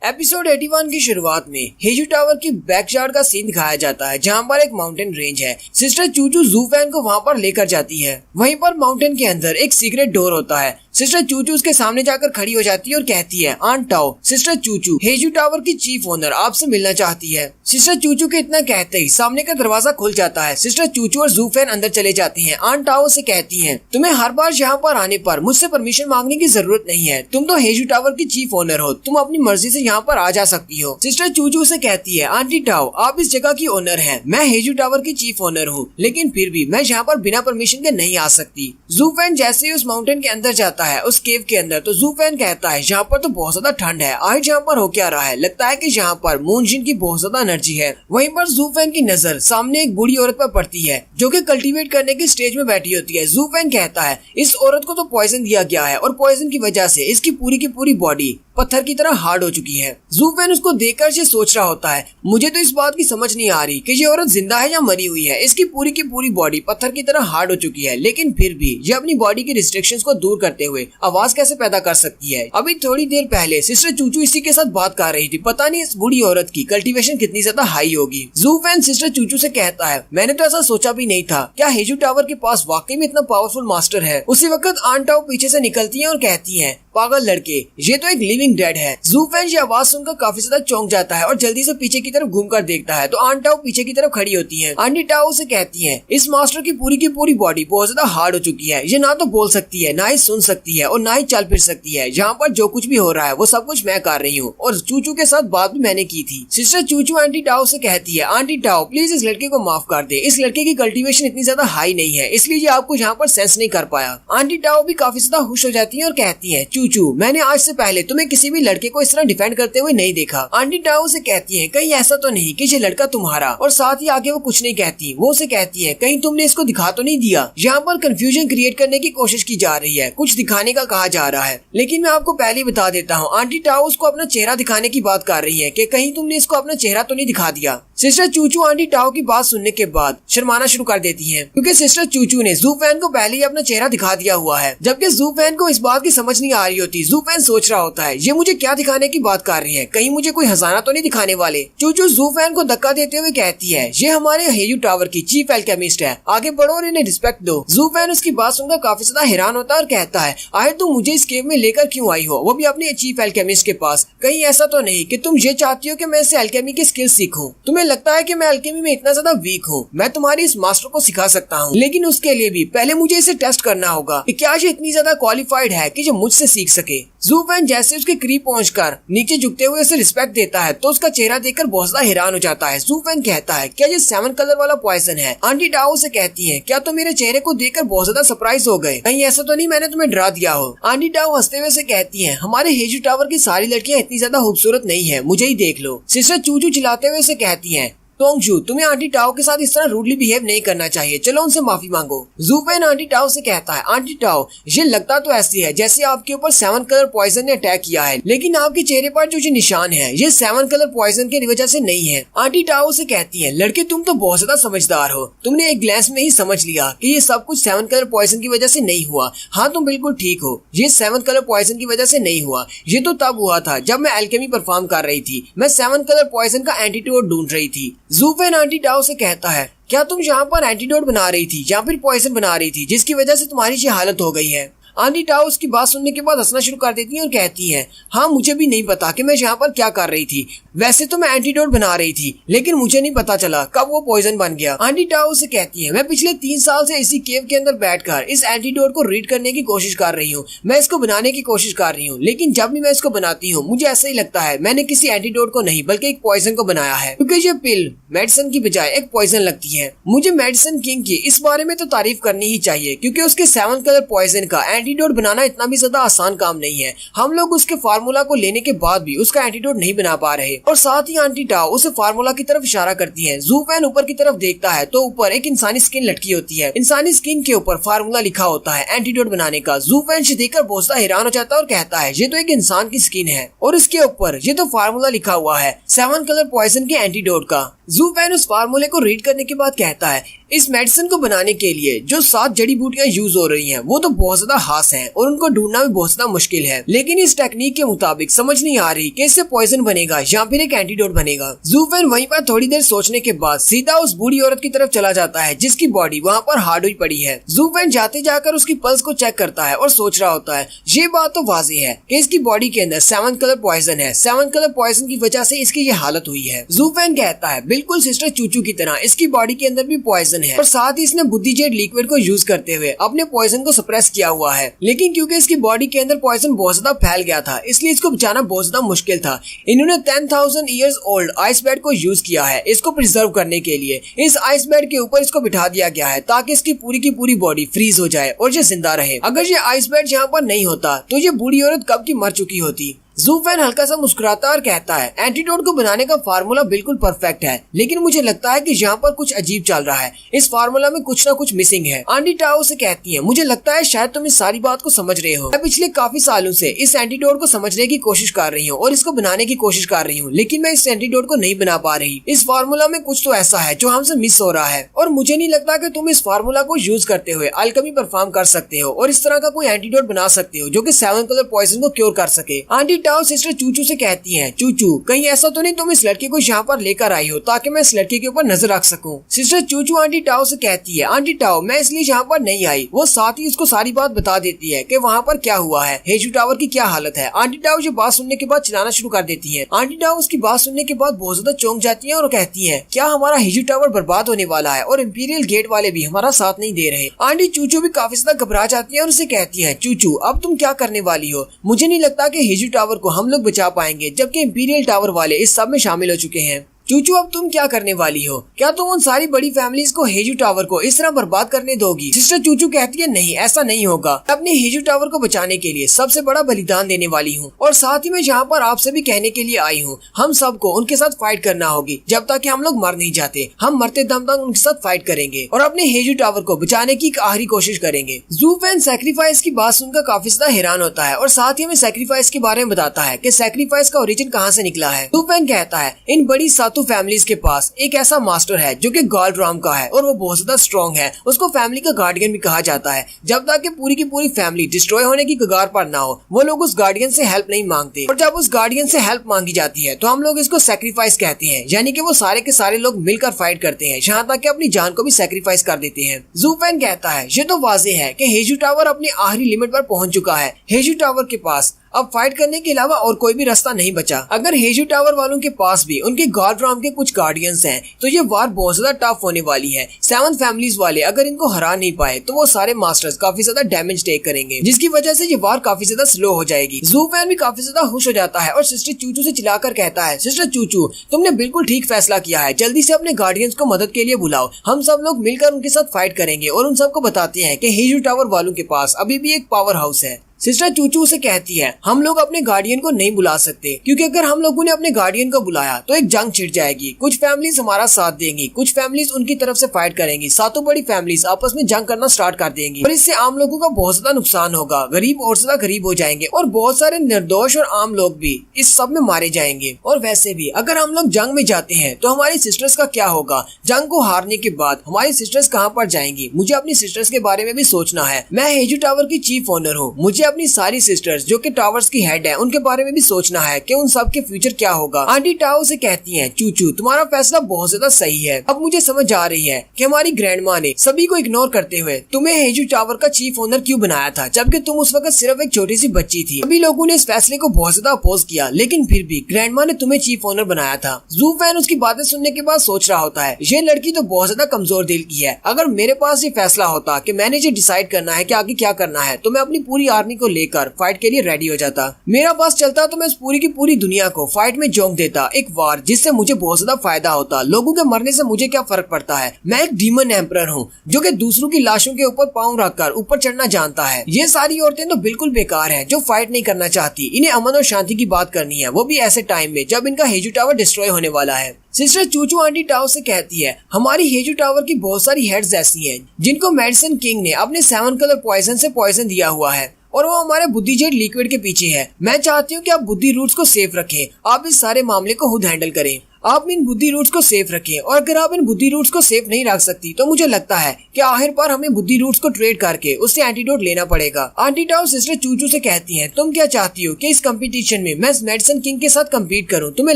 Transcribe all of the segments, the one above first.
Episode 81 की शुरुआत में हेजू टावर की बैकयार्ड का सीन दिखाया जाता है, जहां पर एक माउंटेन रेंज है। सिस्टर चूचू जू फैन को वहां पर लेकर जाती है। वहीं पर माउंटेन के अंदर एक सीक्रेट डोर होता है। सिस्टर चूचू उसके सामने जाकर खड़ी हो जाती है और कहती है, आंट टाओ, सिस्टर चूचू हेजू टावर की चीफ ओनर आपसे मिलना चाहती है। सिस्टर चूचू के इतना कहते ही सामने का दरवाजा खुल जाता है। सिस्टर चूचू और जू फैन अंदर चले जाती हैं। आंट टाओ से कहती हैं, तुम्हें हर बार यहाँ पर आने पर मुझसे परमिशन मांगने की जरूरत नहीं है। तुम तो हेजू टावर की चीफ ओनर हो, तुम अपनी मर्जी से यहाँ पर आ जा सकती हो। सिस्टर चूचू से कहती है, आंटी टाओ, आप इस जगह की ओनर हैं। मैं हेजू टावर की चीफ ओनर हूँ, लेकिन फिर भी मैं यहाँ पर बिना परमिशन के नहीं आ सकती। जू फैन जैसे ही उस माउंटेन के अंदर जाता है, उस केव के अंदर, तो जू फैन कहता है, यहाँ पर तो बहुत ज्यादा ठंड है, आज यहाँ पर हो क्या रहा है? लगता है कि यहाँ पर मूनजिन की बहुत ज्यादा एनर्जी है। वहीं पर जू फैन की नजर सामने एक बूढ़ी औरत पर पड़ती है, जो कि कल्टीवेट करने की स्टेज में बैठी होती है। जू फैन कहता है, इस औरत को तो पॉइजन दिया गया है और पॉइजन की वजह से इसकी पूरी की पूरी बॉडी पत्थर की तरह हार्ड हो चुकी है। जू फैन उसको देखकर ये सोच रहा होता है, मुझे तो इस बात की समझ नहीं आ रही कि ये औरत जिंदा है या मरी हुई है। इसकी पूरी की पूरी बॉडी पत्थर की तरह हार्ड हो चुकी है, लेकिन फिर भी ये अपनी बॉडी की रिस्ट्रिक्शंस को दूर करते हुए आवाज कैसे पैदा कर सकती है? अभी थोड़ी देर पहले सिस्टर चूचू इसी के साथ बात कर रही थी। पता नहीं इस बूढ़ी औरत की कल्टीवेशन कितनी ज्यादा हाई होगी। जू फैन सिस्टर चूचू से कहता है, मैंने तो ऐसा सोचा भी नहीं था। क्या हेजू टावर के पास वाकई में इतना पावरफुल मास्टर है? उसी वक्त आंट टाओ पीछे से निकलती है और कहती है, पागल लड़के, ये तो एक लिविंग डेड है। जू फैन ये आवाज सुनकर काफी ज्यादा चौंक जाता है और जल्दी से पीछे की तरफ घूमकर देखता है, तो आंट टाओ पीछे की तरफ खड़ी होती है। आंटी टाओ से कहती है, इस मास्टर की पूरी बॉडी बहुत ज्यादा हार्ड हो चुकी है। ये ना तो बोल सकती है, ना ही सुन सकती है और ना ही चल फिर सकती है। यहाँ पर जो कुछ भी हो रहा है वो सब कुछ मैं कर रही हूँ और चूचू के साथ बात भी मैंने की थी। सिस्टर चूचू आंटी टाओ से कहती है, आंटी टाओ प्लीज इस लड़के को माफ कर दे। इस लड़के की कल्टीवेशन इतनी ज्यादा हाई नहीं है, इसलिए ये आपको यहाँ पर सेंस नहीं कर पाया। आंटी टाओ भी काफी ज्यादा खुश हो जाती है और कहती है, चूचू, मैंने आज से पहले तुम्हें किसी भी लड़के को इस तरह डिफेंड करते हुए नहीं देखा। आंटी टाओ से कहती है, कहीं ऐसा तो नहीं कि ये लड़का तुम्हारा? और साथ ही आगे वो कुछ नहीं कहती। वो उसे कहती है, कहीं तुमने इसको दिखा तो नहीं दिया? यहाँ पर कंफ्यूजन क्रिएट करने की कोशिश की जा रही है, कुछ दिखाने का कहा जा रहा है, लेकिन मैं आपको पहले ही बता देता हूँ, आंटी टाओ उसको अपना चेहरा दिखाने की बात कर रही है कि कहीं तुमने इसको अपना चेहरा तो नहीं दिखा दिया। सिस्टर चूचू आंटी टाओ की बात सुनने के बाद शर्माना शुरू कर देती है, क्योंकि सिस्टर चूचू ने जू फैन को पहले ही अपना चेहरा दिखा दिया हुआ है, जबकि जू फैन को इस बात की समझ नहीं आ रही होती। जू फैन सोच रहा होता है, ये मुझे क्या दिखाने की बात कर रही है? कहीं मुझे कोई हजाना तो नहीं दिखाने वाले? चूचू जू फैन को धक्का देते हुए कहती है, ये हमारे हेजू टावर की चीफ एल्केमिस्ट है, आगे बढ़ो और इन्हें रिस्पेक्ट दो। जू फैन उसकी बात सुनकर काफी ज्यादा हैरान होता है और कहता है, आए तुम मुझे इस केव में लेकर क्यों आई हो, वो भी अपने चीफ एल्केमिस्ट के पास? कहीं ऐसा तो नहीं कि तुम ये चाहती हो कि मैं इससे एल्केमी की स्किल सीखूं? तुम्हें लगता है कि मैं एल्केमी में इतना ज्यादा वीक हूँ? मैं तुम्हारी इस मास्टर को सिखा सकता हूँ, लेकिन उसके लिए भी पहले मुझे इसे टेस्ट करना होगा कि क्या ये इतनी ज्यादा क्वालिफाइड है कि जो मुझसे सीख सके। जू फैन जैसे उसके करीब पहुंचकर नीचे झुकते हुए उसे रिस्पेक्ट देता है, तो उसका चेहरा देखकर बहुत ज्यादा हैरान हो जाता है। जू फैन कहता है, क्या ये 7 कलर वाला पॉइजन है? आंटी टाओ से कहती है, क्या तुम मेरे चेहरे को देखकर बहुत ज्यादा सरप्राइज हो गए? कहीं ऐसा तो नहीं मैंने तुम्हें डरा दिया हो? आंटी टाओ हंसते हुए से कहती है, हमारे हेजू टावर की सारी लड़कियां इतनी ज्यादा खूबसूरत नहीं है, मुझे ही देख लो। सिस्टर चूचू चिल्लाते हुए से कहती है, टोंगजू, तुम्हें आंटी टाओ के साथ इस तरह रूडली बिहेव नहीं करना चाहिए, चलो उनसे माफी मांगो। जू फैन आंटी टाओ से कहता है, आंटी टाओ, ये लगता तो ऐसी है जैसे आपके ऊपर 7 कलर पॉइजन ने अटैक किया है, लेकिन आपके चेहरे पर जो निशान है ये 7 कलर पॉइजन की वजह से नहीं है। आंटी टाओ से कहती है, लड़के तुम तो बहुत ज्यादा समझदार हो, तुमने एक ग्लांस में ही समझ लिया कि ये सब कुछ 7 कलर पॉइजन की वजह से नहीं हुआ। हाँ, तुम बिल्कुल ठीक हो, ये 7 कलर पॉइजन की वजह से नहीं हुआ। ये तो तब हुआ था जब मैं एल्केमी परफॉर्म कर रही थी, मैं 7 कलर पॉइजन का एंटीडोट ढूंढ रही थी। जू फैन आंटी टाओ से कहता है, क्या तुम यहाँ पर एंटीडोट बना रही थी या फिर पॉइजन बना रही थी, जिसकी वजह से तुम्हारी ये हालत हो गई है? आंटी टाओ उसकी बात सुनने के बाद हंसना शुरू कर देती है और कहती है, हाँ, मुझे भी नहीं पता कि मैं यहाँ पर क्या कर रही थी। वैसे तो मैं एंटीडोट बना रही थी, लेकिन मुझे नहीं पता चला कब वो पॉइजन बन गया। आंटी टाओ से कहती है, मैं पिछले 3 साल से इसी केव के अंदर बैठकर इस एंटीडोट को रीड करने की कोशिश कर रही हूँ, मैं इसको बनाने की कोशिश कर रही हूँ, लेकिन जब भी मैं इसको बनाती हूँ मुझे ऐसा ही लगता है मैंने किसी एंटीडोट को नहीं बल्कि एक पॉइजन को बनाया है, क्योंकि ये पिल मेडिसिन की बजाय एक पॉइजन लगती है। मुझे मेडिसिन किंग की इस बारे में तो तारीफ करनी ही चाहिए, क्योंकि उसके 7 कलर पॉइजन का एंटीडोट बनाना इतना भी ज्यादा आसान काम नहीं है। हम लोग उसके फार्मूला को लेने के बाद भी उसका एंटीडोट नहीं बना पा रहे। और साथ ही आंटी टाओ उसे फार्मूला की तरफ इशारा करती है। जू फैन ऊपर की तरफ देखता है तो ऊपर एक इंसानी स्किन लटकी होती है। इंसानी स्किन के ऊपर फार्मूला लिखा होता है एंटीडोट बनाने का। जू फैन से देखकर बहुत ज्यादा हैरान हो जाता है और कहता है, ये तो एक इंसान की स्किन है और इसके ऊपर ये तो फार्मूला लिखा हुआ है 7 कलर पॉइजन के एंटीडोट का। जू फैन उस फार्मूले को रीड करने के बाद कहता है, इस मेडिसिन को बनाने के लिए जो 7 जड़ी बूटियां यूज हो रही हैं वो तो बहुत ज्यादा खास हैं और उनको ढूंढना भी बहुत ज्यादा मुश्किल है, लेकिन इस टेक्निक के मुताबिक समझ नहीं आ रही कि इससे पॉइजन बनेगा या फिर एक एंटीडोट बनेगा। ज़ू फैन वहीं पर थोड़ी देर सोचने के बाद सीधा उस बूढ़ी औरत की तरफ चला जाता है जिसकी बॉडी वहाँ पर हार्ड हुई पड़ी है। ज़ू फैन जाते जाकर उसकी पल्स को चेक करता है और सोच रहा होता है ये बात तो वाज़ेह है कि इसकी बॉडी के अंदर 7 कलर पॉइजन है। 7 कलर पॉइजन की वजह से इसकी ये हालत हुई है। ज़ू फैन कहता है बिल्कुल सिस्टर चूचू की तरह इसकी बॉडी के अंदर भी पॉइजन है और साथ ही इसने बुद्धि जेड लिक्विड को यूज करते हुए अपने पॉइजन को सप्रेस किया हुआ है, लेकिन क्योंकि इसकी बॉडी के अंदर पॉइजन बहुत ज्यादा फैल गया था इसलिए इसको बचाना बहुत ज्यादा मुश्किल था। इन्होंने 10,000 इयर्स ओल्ड आइस बेड को यूज किया है इसको प्रिजर्व करने के लिए। इस आइस बेड के ऊपर इसको बिठा दिया गया है ताकि इसकी पूरी की पूरी बॉडी फ्रीज हो जाए और ये जिंदा रहे। अगर ये आइस बेड यहाँ पर नहीं होता तो ये बूढ़ी औरत कब की मर चुकी होती। ज़ू फैन हल्का सा मुस्कुराता और कहता है एंटीडोट को बनाने का फार्मूला बिल्कुल परफेक्ट है, लेकिन मुझे लगता है कि यहाँ पर कुछ अजीब चल रहा है। इस फार्मूला में कुछ ना कुछ मिसिंग है। आंटी टाओ से कहती है मुझे लगता है शायद तुम इस सारी बात को समझ रहे हो। मैं पिछले काफी सालों से इस एंटीडोट को समझने की कोशिश कर रही हूँ और इसको बनाने की कोशिश कर रही हूँ, लेकिन मैं इस एंटीडोट को नहीं बना पा रही। इस फार्मूला में कुछ तो ऐसा है जो हमसे मिस हो रहा है और मुझे नहीं लगता कि तुम इस फार्मूला को यूज करते हुए अल्केमी परफॉर्म कर सकते हो और इस तरह का कोई एंटीडोट बना सकते हो जो कि 7 कलर पॉइजन को क्योर कर सके। आंटी टाओ सिस्टर चूचू से कहती हैं चूचू कहीं ऐसा तो नहीं तुम इस लड़के को यहाँ पर लेकर आई हो ताकि मैं इस लड़के के ऊपर नजर रख सकूं। सिस्टर चूचू आंटी टाओ से कहती है आंटी टाओ मैं इसलिए यहाँ पर नहीं आई। वो साथ ही उसको सारी बात बता देती है कि वहाँ पर क्या हुआ है, हेजू टावर की क्या हालत है। आंटी टाओ ये बात सुनने के बाद चिल्लाना शुरू कर देती है। आंटी टाओ उसकी बात सुनने के बाद बहुत ज्यादा चौंक जाती है और कहती है क्या हमारा हेजू टावर बर्बाद होने वाला है और इंपीरियल गेट वाले भी हमारा साथ नहीं दे रहे। आंटी चूचू भी काफी ज्यादा घबरा जाती है और उसे कहती है चूचू अब तुम क्या करने वाली हो। मुझे नहीं लगता कि हेजू टावर को हम लोग बचा पाएंगे जबकि इंपीरियल टावर वाले इस सब में शामिल हो चुके हैं। चूचू अब तुम क्या करने वाली हो, क्या तुम उन सारी बड़ी फैमिलीज को हेजू टावर को इस तरह बर्बाद करने दोगी। सिस्टर चूचू कहती है नहीं ऐसा नहीं होगा, मैं अपने हेजू टावर को बचाने के लिए सबसे बड़ा बलिदान देने वाली हूँ और साथ ही मैं यहाँ पर आपसे भी कहने के लिए आई हूँ हम सबको उनके साथ फाइट करना होगी जब तक कि हम लोग मर नहीं जाते। हम मरते दम तक उनके साथ फाइट करेंगे और अपने हेजू टावर को बचाने की एक आखिरी कोशिश करेंगे। ज़ू फैन सैक्रिफाइस की बात सुनकर काफी ज्यादा हैरान होता है और साथ ही हमें सैक्रिफाइस के बारे में बताता है कि सैक्रिफाइस का ओरिजिन कहाँ से निकला है। ज़ू फैन कहता है इन बड़ी सातों फैमिलीज के पास एक ऐसा मास्टर है जो कि गाल्ड्राम का है और वो बहुत ज्यादा स्ट्रॉन्ग है। उसको फैमिली का गार्डियन भी कहा जाता है। जब तक कि पूरी की पूरी फैमिली डिस्ट्रॉय होने की कगार पर ना हो वो लोग उस गार्डियन से हेल्प नहीं मांगते और जब उस गार्डियन से हेल्प मांगी जाती है तो हम लोग इसको सैक्रिफाइस कहते हैं, यानी कि वो सारे के सारे लोग मिलकर फाइट करते हैं यहाँ तक कि अपनी जान को भी सैक्रिफाइस कर देते हैं। ज़ू फैन कहता है ये तो वाज़ेह है कि हेजू टावर अपनी आखिरी लिमिट पर पहुंच चुका है। हेजू टावर के पास अब फाइट करने के अलावा और कोई भी रास्ता नहीं बचा। अगर हेजू टावर वालों के पास भी उनके गाल्ड्राम के कुछ गार्डियंस हैं तो ये वार बहुत ज्यादा टफ होने वाली है। 7 फैमिलीज वाले अगर इनको हरा नहीं पाए तो वो सारे मास्टर्स काफी ज्यादा डैमेज टेक करेंगे जिसकी वजह से ये वार काफी ज्यादा स्लो हो जाएगी। ज़ू फैन भी काफी ज्यादा खुश हो जाता है और सिस्टर चूचू से चिल्लाकर कहता है सिस्टर चूचू तुमने बिल्कुल ठीक फैसला किया है, जल्दी से अपने गार्डियंस को मदद के लिए बुलाओ। हम सब लोग मिलकर उनके साथ फाइट करेंगे और उन सबको बताते हैं कि हेजू टावर वालों के पास अभी भी एक पावर हाउस है। सिस्टर चूचू से कहती है हम लोग अपने गार्डियन को नहीं बुला सकते क्योंकि अगर हम लोगों ने अपने गार्डियन को बुलाया तो एक जंग छिड़ जाएगी। कुछ फैमिलीज हमारा साथ देंगी, कुछ फैमिलीज उनकी तरफ से फाइट करेंगी। सातों बड़ी फैमिलीज आपस में जंग करना स्टार्ट कर देंगी और इससे आम लोगों का बहुत ज्यादा नुकसान होगा। गरीब और ज्यादा गरीब हो जाएंगे और बहुत सारे निर्दोष और आम लोग भी इस सब में मारे जाएंगे। और वैसे भी अगर हम लोग जंग में जाते हैं तो हमारी सिस्टर्स का क्या होगा। जंग को हारने के बाद हमारी सिस्टर्स कहाँ पर जाएंगी। मुझे अपनी सिस्टर्स के बारे में भी सोचना है। मैं हेजू टावर की चीफ ओनर हूँ, मुझे अपनी सारी सिस्टर्स जो कि टावर्स की हेड है उनके बारे में भी सोचना है कि उन सब के फ्यूचर क्या होगा। आंटी टाओ से कहती हैं चूचू तुम्हारा फैसला बहुत ज्यादा सही है। अब मुझे समझ आ रही है कि हमारी ग्रैंडमा ने सभी को इग्नोर करते हुए तुम्हें हेजू टावर का चीफ ओनर क्यों बनाया था जबकि तुम उस वक्त सिर्फ एक छोटी सी बच्ची थी। सभी लोगों ने इस फैसले को बहुत ज्यादा अपोज किया लेकिन फिर भी ग्रैंडमा ने तुम्हें चीफ ओनर बनाया था। ज़ू फैन उसकी बातें सुनने के बाद सोच रहा होता है ये लड़की तो बहुत ज्यादा कमजोर दिल की है। अगर मेरे पास ये फैसला होता कि मैंने जो डिसाइड करना है कि आगे क्या करना है तो मैं अपनी पूरी आर्मी को लेकर फाइट के लिए रेडी हो जाता। मेरा पास चलता तो मैं इस पूरी की पूरी दुनिया को फाइट में झोंक देता, एक वार जिससे मुझे बहुत ज्यादा फायदा होता। लोगों के मरने से मुझे क्या फर्क पड़ता है। मैं एक डीमन एम्परर हूँ जो कि दूसरों की लाशों के ऊपर पांव रखकर ऊपर चढ़ना जानता है। ये सारी औरतें तो बिल्कुल बेकार हैं जो फाइट नहीं करना चाहती। इन्हें अमन और शांति की बात करनी है, वो भी ऐसे टाइम में जब इनका हेजू टावर डिस्ट्रॉय होने वाला है। सिस्टर चूचू आंटी टाओ से कहती है हमारी हेजू टावर की बहुत सारी हेड्स ऐसी हैं जिनको मेडिसिन किंग ने अपने 7 कलर पॉइजन से पॉइजन दिया हुआ है और वो हमारे बुद्धि जेड लिक्विड के पीछे है। मैं चाहती हूँ कि आप बुद्धि रूट्स को सेफ रखें, आप इस सारे मामले को खुद हैंडल करें। आप इन बुद्धि रूट्स को सेफ रखें, और अगर आप इन बुद्धि रूट्स को सेफ नहीं रख सकती तो मुझे लगता है कि आखिर पर हमें बुद्धि रूट्स को ट्रेड करके उससे एंटीडोट लेना पड़ेगा। आंटी टाओ सिस्टर चूचू से कहती है, तुम क्या चाहती हो कि इस कंपटीशन में मैं मेडिसिन किंग के साथ कम्पीट करूं? तुम्हें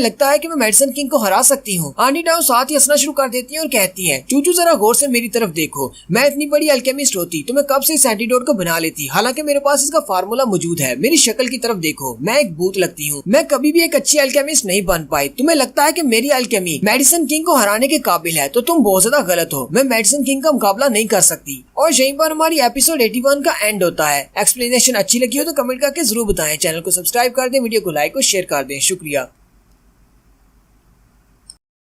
लगता है कि मैं मेडिसिन किंग को हरा सकती हूँ? आंटी टाओ साथ ही हंसना शुरू कर देती है और कहती है, चूचू जरा गौर से मेरी तरफ देखो, मैं इतनी बड़ी अल्केमिस्ट होती तो मैं कब से इस एंटीडोट को बना लेती। हालांकि मेरे पास इसका फार्मूला मौजूद है। मेरी शक्ल की तरफ देखो, मैं एक भूत लगती हूँ। मैं कभी भी एक अच्छी अल्केमिस्ट नहीं बन पाई। तुम्हें लगता है कि मेरी अल्केमी मेडिसिन किंग को हराने के काबिल है, तो तुम बहुत ज्यादा गलत हो। मैं मेडिसिन किंग का मुकाबला नहीं कर सकती। और यहीं पर हमारी एपिसोड 81 का एंड होता है। एक्सप्लेनेशन अच्छी लगी हो तो कमेंट करके जरूर बताएं। चैनल को सब्सक्राइब कर दें, वीडियो को लाइक और शेयर कर दें। शुक्रिया।